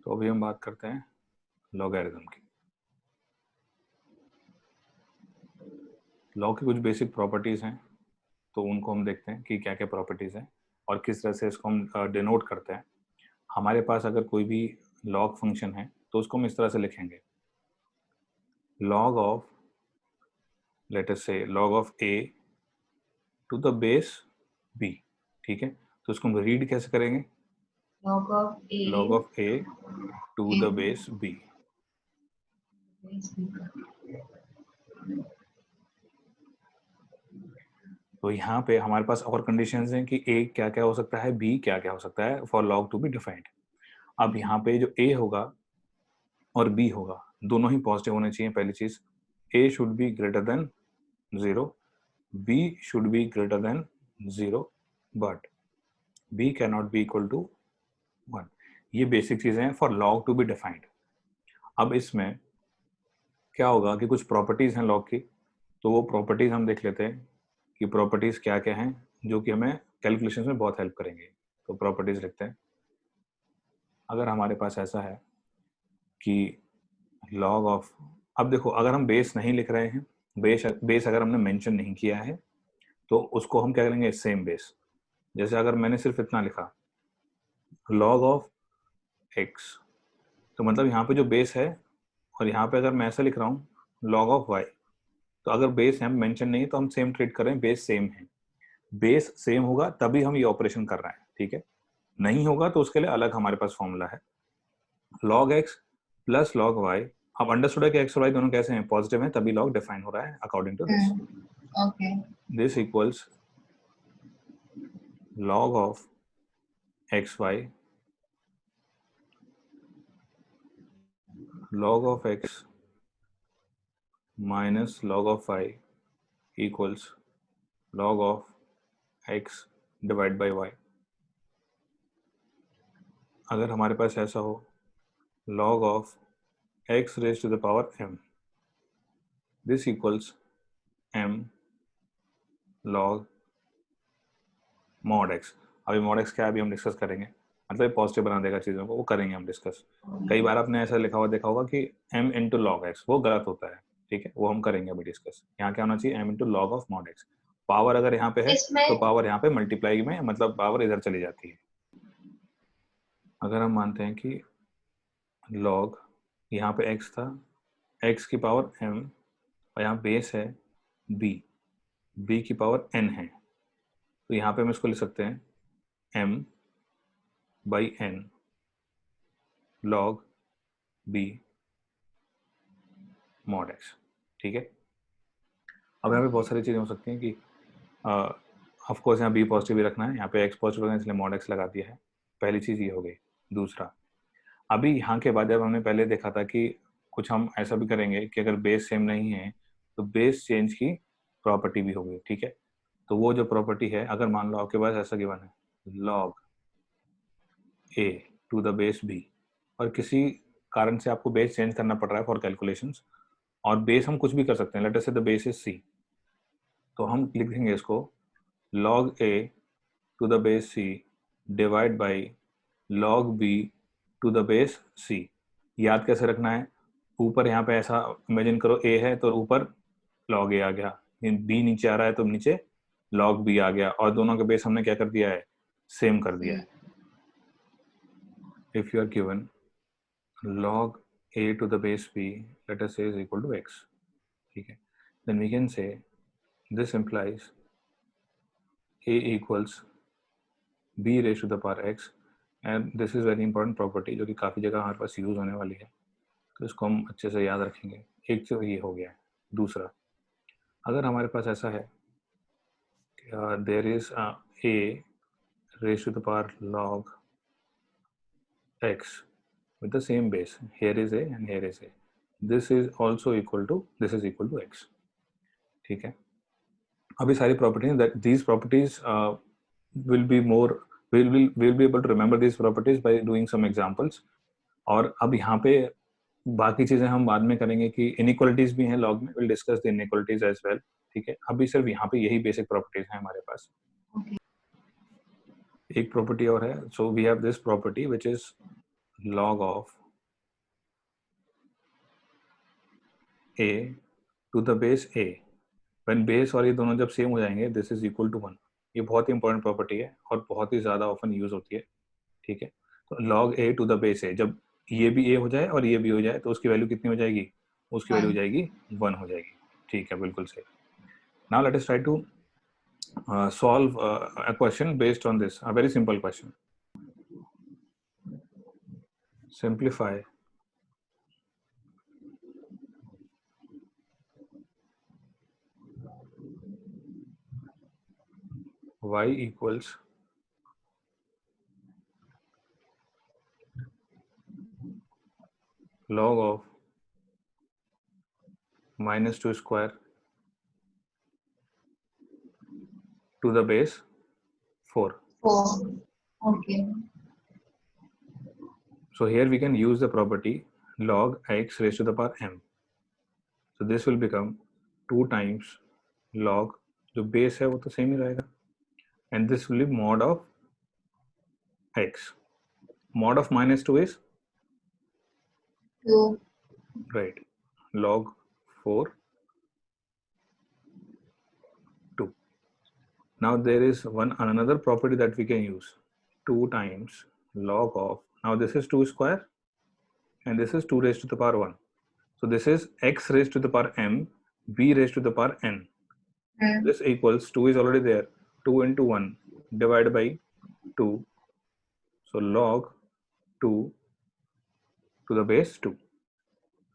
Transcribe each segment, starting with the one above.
तो अभी हम बात करते हैं लॉगरिथम की। लॉग की कुछ बेसिक प्रॉपर्टीज हैं, तो उनको हम देखते हैं कि क्या क्या प्रॉपर्टीज हैं और किस तरह से इसको हम डिनोट करते हैं। हमारे पास अगर कोई भी लॉग फंक्शन है तो उसको हम इस तरह से लिखेंगे, log of, let us say log of a to the base b। ठीक है, तो उसको हम रीड कैसे करेंगे? log of a to the base b। तो यहाँ पे हमारे पास और कंडीशंस हैं कि a क्या क्या हो सकता है, b क्या क्या हो सकता है for log to be defined. अब यहाँ पे जो a होगा और b होगा दोनों ही पॉजिटिव होने चाहिए। पहली चीज, a should be greater than 0, b should be greater than 0, but b can not be equal to 1। ये बेसिक चीजें हैं for log to be defined. अब इसमें क्या होगा कि कुछ प्रॉपर्टीज हैं log की, तो वो प्रॉपर्टीज हम देख लेते हैं कि प्रॉपर्टीज क्या क्या हैं जो कि हमें कैलकुलेशन में बहुत हेल्प करेंगे। तो प्रॉपर्टीज लिखते हैं। अगर हमारे पास ऐसा है कि log ऑफ, अब देखो अगर हम बेस नहीं लिख रहे हैं, बेस अगर हमने मेंशन नहीं किया है तो उसको हम क्या करेंगे, सेम बेस। जैसे अगर मैंने सिर्फ इतना लिखा log ऑफ x, तो मतलब यहाँ पे जो बेस है, और यहाँ पे अगर मैं ऐसा लिख रहा हूँ log ऑफ y, तो अगर बेस हम मेंशन नहीं है तो हम सेम ट्रीट कर रहे हैं, बेस सेम है। बेस सेम होगा तभी हम ये ऑपरेशन कर रहे हैं, ठीक है। नहीं होगा तो उसके लिए अलग हमारे पास फॉर्मूला है, log x plus log y। अब अंडरस्टूड है कि x और y दोनों कैसे हैं, पॉजिटिव हैं, तभी log डिफाइन हो रहा है according to this. okay this equals log of xy log of x minus log of y equals log of x divided by y। अगर हमारे पास ऐसा हो log of x raised to the power m, this equals m log mod x। अभी mod x क्या है अभी हम डिस्कस करेंगे, मतलब पॉजिटिव बना देगा चीज़ों को, वो करेंगे हम डिस्कस। कई बार आपने ऐसा लिखा हुआ देखा होगा कि m इंटू लॉग एक्स, वो गलत होता है, ठीक है, वो हम करेंगे अभी डिस्कस। यहाँ क्या होना चाहिए, m into log of mod x. Power अगर यहाँ पे है तो पावर यहाँ पे मल्टीप्लाई में, मतलब पावर इधर चली जाती है। अगर हम मानते हैं कि लॉग यहाँ पे x था, x की पावर m, और यहाँ बेस है b, b की पावर n है, तो यहाँ पे हम इसको लिख सकते हैं m by n log b mod x। ठीक है, अब यहाँ पे बहुत सारी चीज़ें हो सकती हैं कि ऑफ कोर्स यहाँ b पॉजिटिव भी रखना है, यहाँ पे x पॉजिटिव रखना है, इसलिए mod x लगा दिया है। पहली चीज़ ये हो गई। दूसरा, अभी यहाँ के बाद जब हमने पहले देखा था कि कुछ हम ऐसा भी करेंगे कि अगर बेस सेम नहीं है तो बेस चेंज की प्रॉपर्टी भी होगी, ठीक है। तो वो जो प्रॉपर्टी है, अगर मान लो आपके पास ऐसा गिवन है log a to the base b, और किसी कारण से आपको बेस चेंज करना पड़ रहा है फॉर कैलकुलेशंस, और बेस हम कुछ भी कर सकते हैं, लेट अस से द बेस इज c, तो हम लिख देंगे इसको log a to the base c divide by log b to the base c। याद कैसे रखना है, ऊपर यहाँ पे ऐसा इमेजिन करो a है तो ऊपर log a आ गया, b नीचे आ रहा है तो नीचे log b आ गया, और दोनों के बेस हमने क्या कर दिया है, सेम कर दिया है। If you are given log a to the base b, let us say is equal to x, ठीक है, then we can say this implies a equals b raised to the power x, and this is very important property जो कि काफ़ी जगह हमारे पास use होने वाली है, तो इसको हम अच्छे से याद रखेंगे। एक तो ये हो गया है। दूसरा, अगर हमारे पास ऐसा है there is a raised to the power log x with the same base, here is a and here is a, this is also equal to, this is equal to x, ठीक है। अभी सारी properties, that these properties will be more, will be able to remember these properties by doing some examples. और अब यहाँ पे बाकी चीजें हम बाद में करेंगे कि इनइक्वालिटीज भी हैं लॉग में, will discuss the inequalities as well, ठीक है। अभी सिर्फ यहाँ पे यही बेसिक प्रॉपर्टीज हैं हमारे पास। एक प्रॉपर्टी और है, so we have this property which is log of a to the base a when base और ये दोनों जब सेम हो जाएंगे दिस इज इक्वल टू 1। ये बहुत ही इंपॉर्टेंट प्रॉपर्टी है और बहुत ही ज़्यादा ऑफन यूज होती है, ठीक है। तो log a to the base a, जब ये भी a हो जाए और ये भी हो जाए तो उसकी वैल्यू कितनी हो जाएगी? उसकी वैल्यू हो 1. जाएगी 1 हो जाएगी, ठीक है, बिल्कुल सही। Now let us try to solve a question based on this, a very simple question. Simplify y equals log of -2 square to the base 4. 4. Okay. So here we can use the property log x raised to the power m. So this will become 2 times log, जो base है वो तो same ही रहेगा, and this will be mod of x. Mod of -2 is 2. right, log 4 2. Now there is another property that we can use, 2 times log of, now this is 2 square and this is 2 raised to the power 1. So this is x raised to the power m, b raised to the power n. This equals 2 is already there, 2 into 1 divided by 2. So log 2 to the base 2.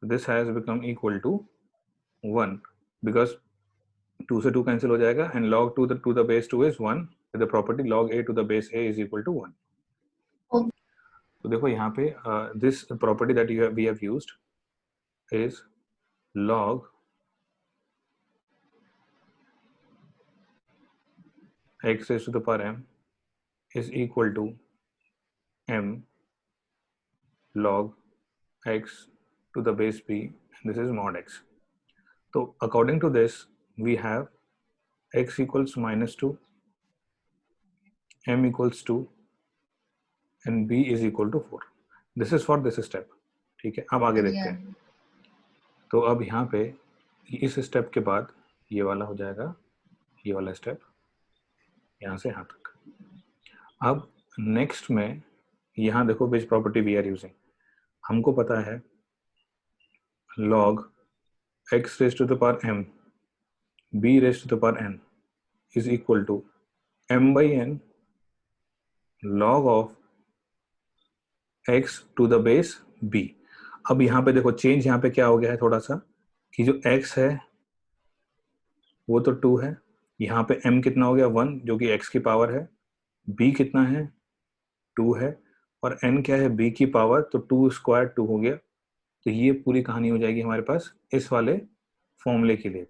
So this has become equal to 1 because 2 से 2 cancel हो जाएगा and log 2 to the base 2 is 1 with the property log a to the base a is equal to 1. Okay. तो देखो यहाँ पे this property that we have used is log x raised to the power m is equal to m log x to the base b, and this is mod x. So according to this we have x equals -2, m equals 2 and b is equal to 4. This is for this step, ठीक है। अब आगे देखते Yeah. हैं। तो अब यहाँ पे इस स्टेप के बाद ये वाला हो जाएगा, ये वाला स्टेप यहाँ से यहाँ तक। अब नेक्स्ट में यहाँ देखो which property we are using, हमको पता है log x raised to the power m b raised to the power n is equal to m by n log of x to the base b. अब यहाँ पे देखो change यहाँ पे क्या हो गया है थोड़ा सा, कि जो x है वो तो 2 है, यहाँ पे m कितना हो गया 1 जो कि x की पावर है, b कितना है 2 है और n क्या है b की पावर, तो 2 स्क्वायर 2 हो गया। तो ये पूरी कहानी हो जाएगी हमारे पास इस वाले फॉर्मूले के लिए।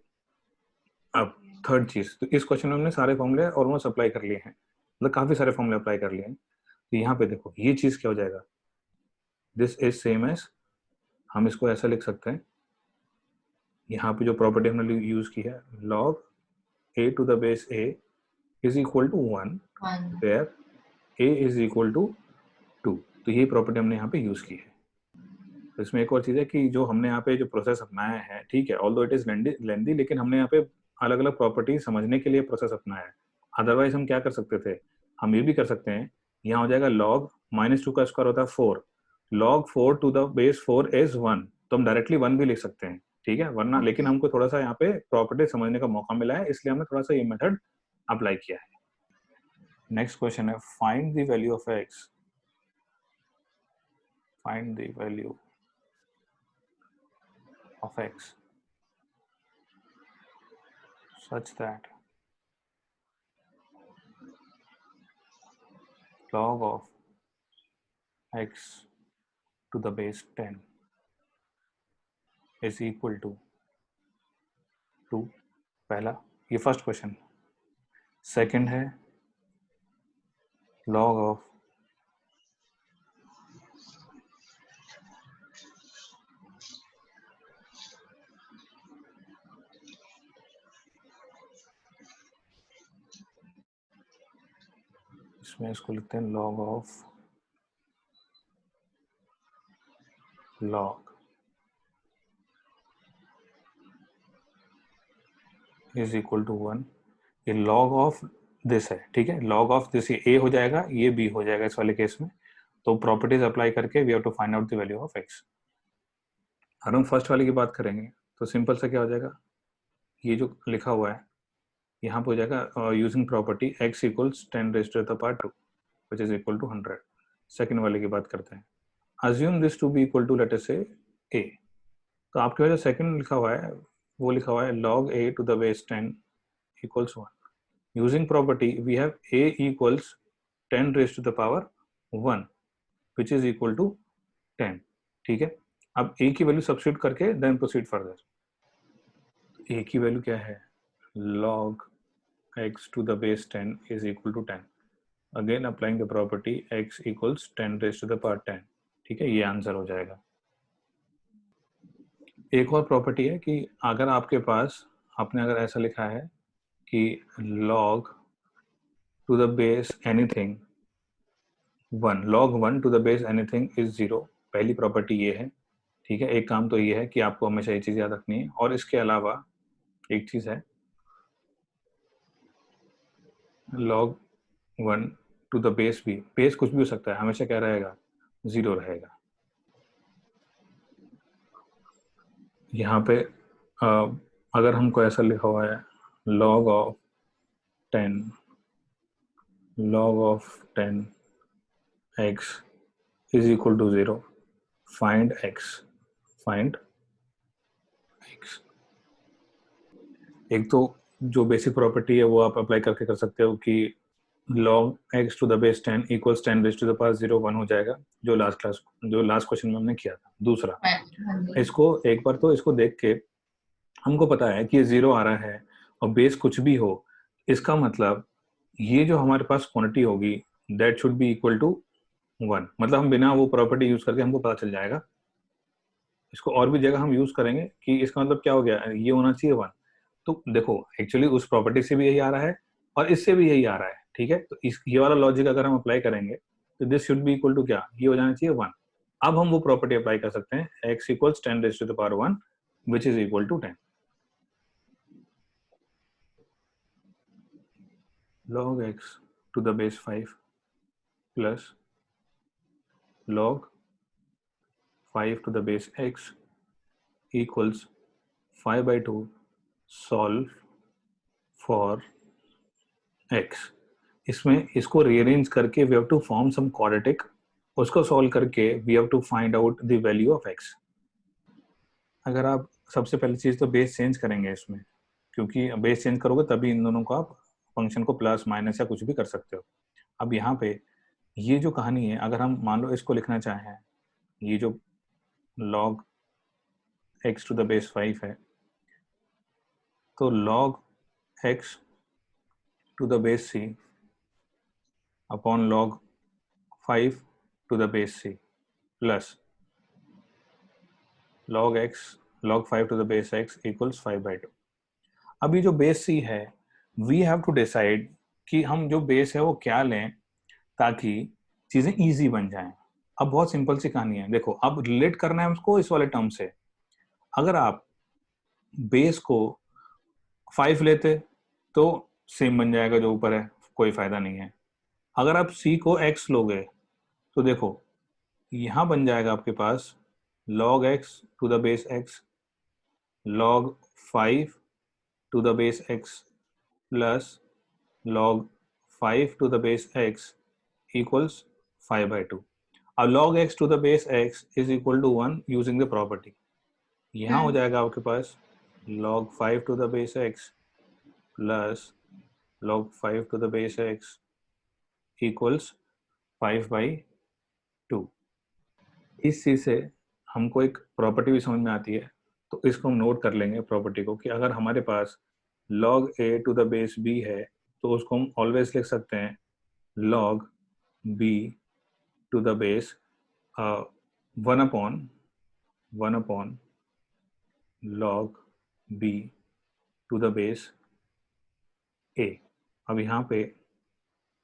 अब थर्ड चीज, तो इस क्वेश्चन में हमने सारे फॉर्मूले ऑलमोस्ट अप्लाई कर लिए हैं, मतलब काफी सारे फॉर्मूले अप्लाई कर लिए हैं। तो यहाँ पे देखो ये चीज क्या हो जाएगा, दिस इज सेम एज, हम इसको ऐसा लिख सकते हैं, यहाँ पे जो प्रॉपर्टी हमने यूज की है log a to the base a is equal to 1 where a is equal to 2। तो ये प्रॉपर्टी हमने यहाँ पे यूज की है। तो इसमें एक और चीज है कि जो हमने यहाँ पे जो प्रोसेस अपनाया है, ठीक है, ऑल्दो इट इज लेंदी, लेकिन हमने यहाँ पे अलग अलग प्रॉपर्टी समझने के लिए प्रोसेस अपनाया है। अदरवाइज हम क्या कर सकते थे, हम ये भी कर सकते हैं, यहाँ हो जाएगा log -2 का स्क्वायर होता है 4, log 4 to the base 4 is 1, तो हम डायरेक्टली 1 भी लिख सकते हैं, ठीक है, वरना लेकिन हमको थोड़ा सा यहाँ पे प्रॉपर्टी समझने का मौका मिला है, इसलिए हमने थोड़ा सा ये मेथड अप्लाई किया है। नेक्स्ट क्वेश्चन है, find the value of x, find the value of x such that log of x to the base 10 is equal to 2। पहला ये फर्स्ट क्वेश्चन। सेकंड है log of इसमें इसको लिखते हैं log of log is equal to 1, ये log of this है, ठीक है, log ऑफ दिस ये a हो जाएगा, ये b हो जाएगा इस वाले केस में। तो प्रॉपर्टीज अप्लाई करके we have to find out the value of x। अगर हम फर्स्ट वाले की बात करेंगे तो सिंपल सा क्या हो जाएगा, ये जो लिखा हुआ है यहाँ पे हो जाएगा using property x equals 10 raise to the power 2 which is equal to 100। Second वाले की बात करते हैं, assume this to be equal to let us say a। तो आपके पास जो सेकंड लिखा हुआ है वो लिखा हुआ है log a to the base 10 equals 1। Using property we have a equals 10 raised to the power 1 which is equal to 10, ठीक है। अब a की वैल्यू सब्स्टिट्यूट करके then proceed further। a की वैल्यू क्या है, log x to the base 10 is equal to 10। Again applying the property x equals 10 raised to the power 10, ठीक है, ये आंसर हो जाएगा। एक और प्रॉपर्टी है कि अगर आपके पास आपने अगर ऐसा लिखा है कि log to the base anything 1, log 1 to the base anything is 0, पहली प्रॉपर्टी ये है, ठीक है। एक काम तो ये है कि आपको हमेशा ये चीज़ याद रखनी है, और इसके अलावा एक चीज़ है log 1 to the base b, base कुछ भी हो सकता है, हमेशा क्या रहेगा, 0 रहेगा। यहाँ पे अगर हमको ऐसा लिखा हुआ है log of 10 x is equal to 0, find x। एक तो जो बेसिक प्रॉपर्टी है वो आप अप्लाई करके कर सकते हो कि log x to the base 10 equals 10 raised to the power 0 1 हो जाएगा, जो लास्ट क्वेश्चन में हमने किया था। दूसरा, इसको एक बार तो इसको देख के हमको पता है कि ये 0 आ रहा है और बेस कुछ भी हो, इसका मतलब ये जो हमारे पास क्वांटिटी होगी that should be equal to 1। मतलब हम बिना वो प्रॉपर्टी यूज करके हमको पता चल जाएगा। इसको और भी जगह हम यूज करेंगे कि इसका मतलब क्या हो गया, ये होना चाहिए 1। तो देखो एक्चुअली उस प्रॉपर्टी से भी यही आ रहा है और इससे भी यही आ रहा है, ठीक है। तो इस ये वाला लॉजिक अगर हम अप्लाई करेंगे तो this should be equal to क्या, ये हो जाना चाहिए 1। अब हम वो प्रॉपर्टी अप्लाई कर सकते हैं x equals 10 raise to the power 1 which is equal to 10। log x to the base 5 plus log 5 to the base x equals 5 by 2 solve for x। इसमें इसको रीअरेंज करके we have to form some quadratic, उसको solve करके we have to find out the value of x। अगर आप सबसे पहली चीज तो बेस चेंज करेंगे इसमें, क्योंकि बेस चेंज करोगे तभी इन दोनों को आप फंक्शन को प्लस माइनस या कुछ भी कर सकते हो। अब यहाँ पे ये जो कहानी है, अगर हम मान लो इसको लिखना चाहें, ये जो log x to the base 5 है, तो log x to the base c upon log 5 to the base c plus log 5 to the base x equals 5 by 2। अभी जो बेस c है वी हैव टू डिसाइड कि हम जो base है वो क्या लें ताकि चीजें इजी बन जाएं। अब बहुत सिंपल सी कहानी है, देखो अब रिलेट करना है उसको इस वाले टर्म से। अगर आप बेस को 5 लेते तो सेम बन जाएगा जो ऊपर है, कोई फायदा नहीं है। अगर आप c को x लोगे तो देखो यहां बन जाएगा आपके पास log x to the base x log 5 to the base x plus log 5 to the base x equals 5 by 2। अब log x to the base x is equal to 1 using the property। यहाँ हो जाएगा आपके पास log 5 to the base x plus log 5 to the base x equals 5 by 2। इस चीज से हमको एक प्रॉपर्टी भी समझ में आती है, तो इसको हम नोट कर लेंगे प्रॉपर्टी को कि अगर हमारे पास log a to the base b है तो उसको हम ऑलवेज लिख सकते हैं log b to the base 1 upon log b to the base a। अब यहाँ पे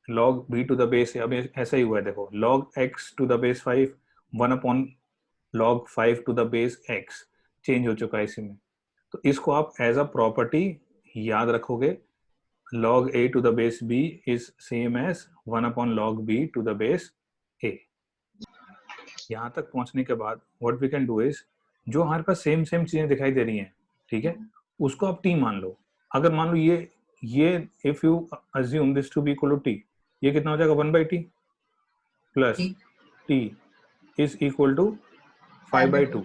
log b to the base, अब ऐसा ही हुआ है, देखो log x to the base 5 1 upon log 5 to the base x change हो चुका है इसी में। तो इसको आप एज अ प्रॉपर्टी याद रखोगे, log a to the base b is same as 1 upon log b to the base a। यहाँ तक पहुंचने के बाद what we can do is, जो हमारे पास सेम सेम चीजें दिखाई दे रही हैं, ठीक है, उसको आप t मान लो। अगर मान लो ये if you assume this to be equal to t, ये कितना हो जाएगा 1/t plus t is equal to 5/2।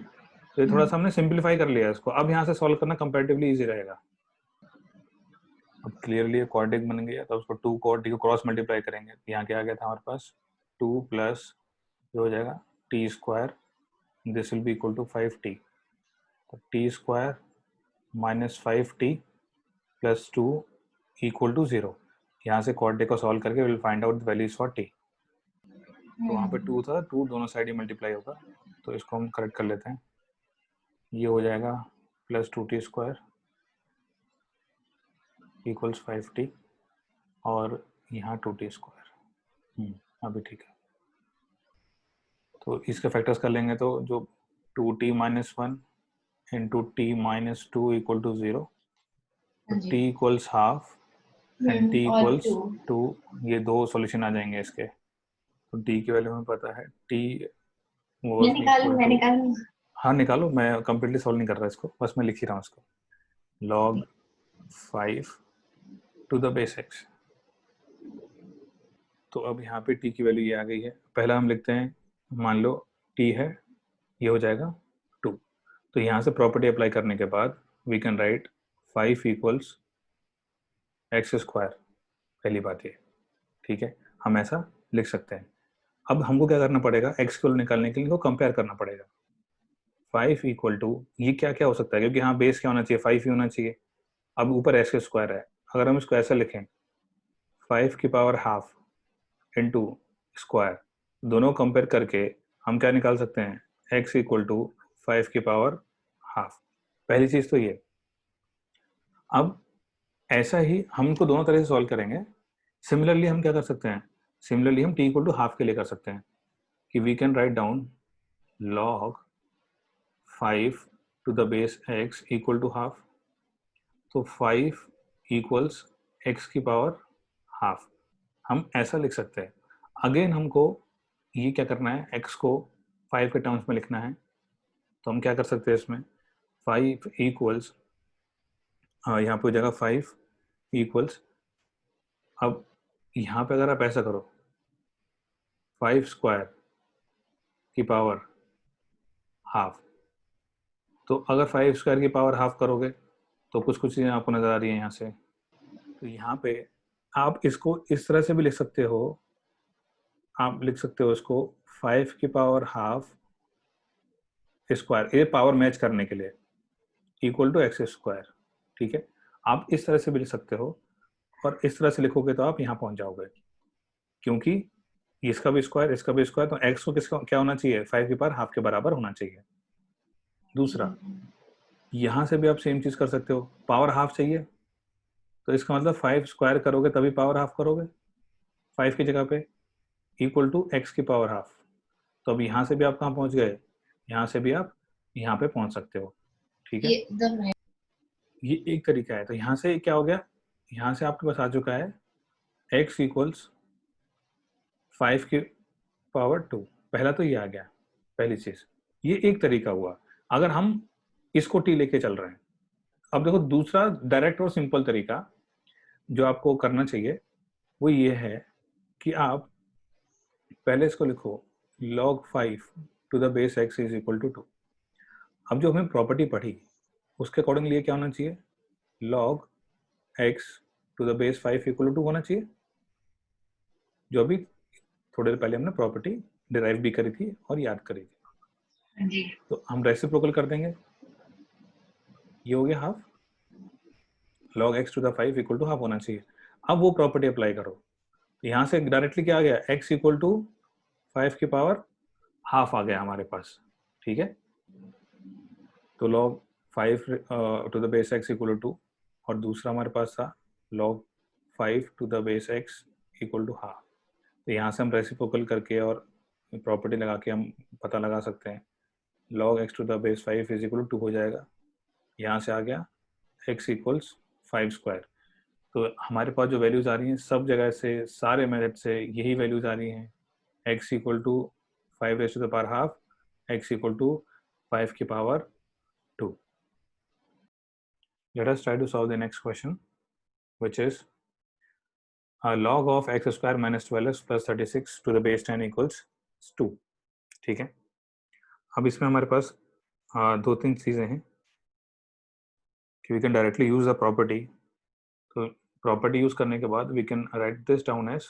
तो ये थोड़ा सा हमने सिंप्लीफाई कर लिया इसको। अब यहाँ से सॉल्व करना कंपैरेटिवली इजी रहेगा। अब क्लियरली ये क्वाड्रिक बन गया, तो उसको 2 को t को क्रॉस मल्टीप्लाई करेंगे। यहाँ क्या आ गया था हमारे पास 2 प्लस ये हो जाएगा t square, this will be equal to 5t। तो t square minus 5t plus 2 equal to 0। यहाँ से क्वाड्रिक को सॉल्व करके will find out the values for t। तो वहाँ पे 2 था, 2 दोनों साइड ही मल्टीप्लाई होगा, तो इसको हम करेक्ट कर लेते हैं। ये हो जाएगा plus 2t square equals 5t और यहाँ 2t स्क्वायर। अभी ठीक है। तो इसके फैक्टर्स कर लेंगे तो जो 2t minus 1 into t minus 2 equal to 0, तो t equals half and t equals 2, ये दो सॉल्यूशन आ जाएंगे इसके। तो t की वैल्यू हमें पता है, t वाज इक्वल टू, हाँ निकालो, मैं कंप्लीटली सॉल्व नहीं कर रहा इसको, बस मैं लिख ही रहा हूँ इसको, log 5 to the base x। तो अब यहाँ पे t की वैल्यू ये आ गई है। पहला हम लिखते हैं, मान लो t है, ये हो जाएगा 2। तो यहाँ से प्रॉपर्टी अप्लाई करने के बाद we can write 5 equals x square. पहली बात ये, ठीक है, हम ऐसा लिख सकते हैं। अब हमको क्या करना पड़ेगा, एक्स को निकालने के लिए इनको कंपेयर करना पड़ेगा। 5 इक्वल टू ये क्या क्या हो सकता है, क्योंकि यहाँ बेस क्या होना चाहिए, 5 ही होना चाहिए। अब ऊपर एक्स स्क्वायर है, अगर हम इसको ऐसा लिखें 5 की पावर हाफ इंटू स्क्वायर, दोनों कंपेयर करके हम क्या निकाल सकते हैं, x इक्वल टू 5 की पावर हाफ। पहली चीज तो ये। अब ऐसा ही हम इनको दोनों तरह से सॉल्व करेंगे। सिमिलरली हम क्या कर सकते हैं, सिमिलरली हम t इक्वल टू हाफ के लिए कर सकते हैं कि we can write down log 5 to the base x equal to half. तो 5 इक्वल्स x की पावर हाफ, हम ऐसा लिख सकते हैं। अगेन हमको ये क्या करना है, x को 5 के टर्म्स में लिखना है। तो हम क्या कर सकते हैं इसमें, 5 इक्वल्स, यहाँ पे हो जाएगा 5 इक्वल्स, अब यहाँ पे अगर आप ऐसा करो 5 स्क्वायर की पावर हाफ, तो अगर 5 स्क्वायर की पावर हाफ करोगे तो कुछ कुछ चीज़ें आपको नज़र आ रही है यहाँ से। तो यहाँ पे आप इसको इस तरह से भी लिख सकते हो, आप लिख सकते हो इसको 5 की पावर हाफ स्क्वायर, ये पावर मैच करने के लिए, इक्वल टू एक्स स्क्वायर। ठीक है, आप इस तरह से भी लिख सकते हो, और इस तरह से लिखोगे तो आप यहाँ पहुंच जाओगे, क्योंकि इसका भी स्क्वायर इसका भी स्क्वायर, तो एक्स को किसका क्या होना चाहिए, 5 की पावर हाफ के बराबर होना चाहिए। दूसरा, यहाँ से भी आप सेम चीज कर सकते हो, पावर हाफ चाहिए तो इसका मतलब 5 स्क्वायर करोगे तभी पावर हाफ करोगे, 5 की जगह पे इक्वल टू एक्स की पावर हाफ। तो अब यहाँ से भी आप कहाँ पहुंच गए, यहाँ से भी आप यहाँ पे पहुंच सकते हो। ठीक है, ये एक तरीका है। तो यहाँ से क्या हो गया, यहाँ से आपके पास आ चुका है x इक्वल्स 5 की पावर 2। पहला तो ये आ गया, पहली चीज, ये एक तरीका हुआ अगर हम इसको t लेके चल रहे हैं। अब देखो दूसरा डायरेक्ट और सिंपल तरीका जो आपको करना चाहिए वो ये है कि आप पहले इसको लिखो log 5 to the base x is equal to 2। अब जो हमें प्रॉपर्टी पढ़ी उसके अकॉर्डिंगली क्या होना चाहिए, log x to the base 5 equal to 2 होना चाहिए, जो अभी थोड़ी देर पहले हमने प्रॉपर्टी डिराइव भी करी थी और याद करी थी जी। तो हम रेसिप्रोकल कर देंगे, ये हो गया half, log x to the 5 equal to half होना चाहिए। अब वो प्रॉपर्टी अप्लाई करो, यहाँ से डायरेक्टली क्या आ गया, x इक्वल टू 5 की पावर हाफ आ गया हमारे पास। ठीक है, तो log 5 to the base x equal to 2, और दूसरा हमारे पास था log 5 to the base x equal to half. तो यहाँ से हम रेसिप्रोकल करके और प्रॉपर्टी लगा के हम पता लगा सकते हैं log x to the base 5 is equal to 2 हो जाएगा, यहाँ से आ गया x इक्वल्स 5 स्क्वायर। तो हमारे पास जो वैल्यूज आ रही हैं सब जगह से, सारे मेथड से यही वैल्यूज आ रही हैं, x equal to 5 raise to the power half, x equal to 5 की power 2। Let us try to solve the next question, which is log of x square minus 12x plus 36 to the base 10 equals 2। ठीक है, अब इसमें हमारे पास दो तीन चीज़ें हैं कि we can directly use the property। तो प्रॉपर्टी यूज करने के बाद we can write this down as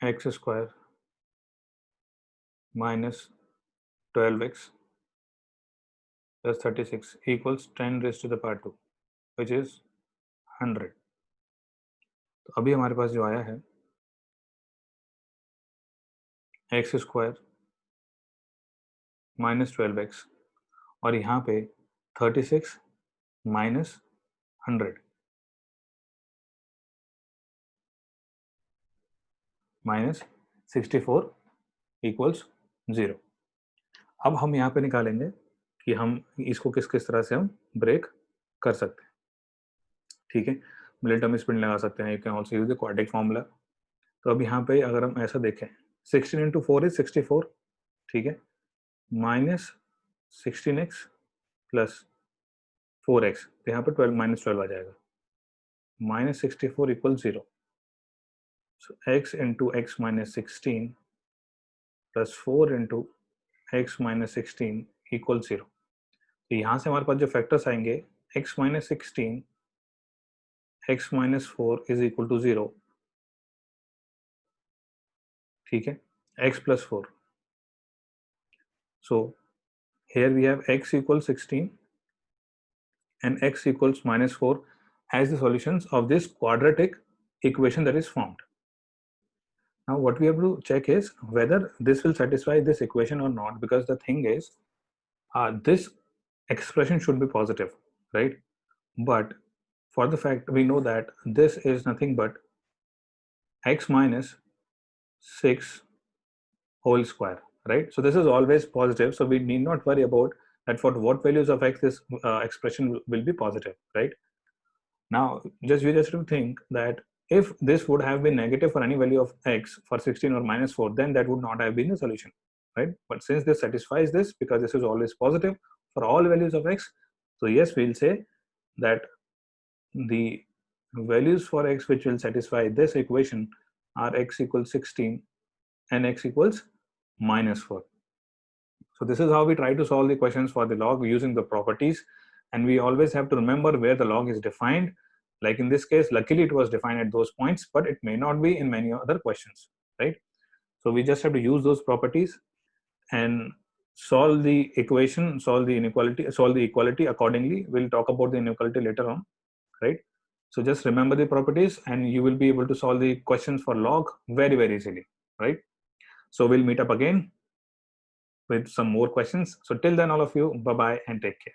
x square minus 12x plus 36 equals 10 raised to the power 2, which is 100। तो अभी हमारे पास जो आया है x स्क्वायर माइनस 12x और यहाँ पे 36 माइनस 100 माइनस 64 इक्वल्स 0। अब हम यहाँ पे निकालेंगे कि हम इसको किस किस तरह से हम ब्रेक कर सकते हैं। ठीक है, मिलिटम स्प्रिंट लगा सकते हैं, you can also use the quadratic formula. तो अब यहाँ पे अगर हम ऐसा देखें 16 इंटू 4 इज 64, ठीक है, माइनस 16x प्लस 4x, तो यहाँ पे 12 माइनस 12 आ जाएगा, माइनस 64 इक्वल 0। सो x into x minus 16 plus 4 into x minus 16 equal 0। तो यहाँ से हमारे पास जो फैक्टर्स आएंगे x minus 16, x minus 4 is equal to 0, ठीक है, x plus 4। So here we have x equals 16 and x equals minus 4 as the solutions of this quadratic equation that is formed. Now what we have to check is whether this will satisfy this equation or not, because the thing is this expression should be positive, right? But for the fact we know that this is nothing but x minus 6 whole square, right? So this is always positive, so we need not worry about that for what values of x this expression will be positive, right? Now we just to think that if this would have been negative for any value of x for 16 or minus 4, then that would not have been the solution, right? But since this satisfies this, because this is always positive for all values of x, so yes, we'll say that the values for x which will satisfy this equation are x equals 16 and x equals minus 4. So this is how we try to solve the questions for the log using the properties, and we always have to remember where the log is defined. Like in this case, luckily it was defined at those points, but it may not be in many other questions, right? So we just have to use those properties and solve the equation, solve the inequality, solve the equality accordingly. We'll talk about the inequality later on, right? So just remember the properties and you will be able to solve the questions for log very, very easily, right? So we'll meet up again with some more questions. So till then, all of you, bye-bye and take care.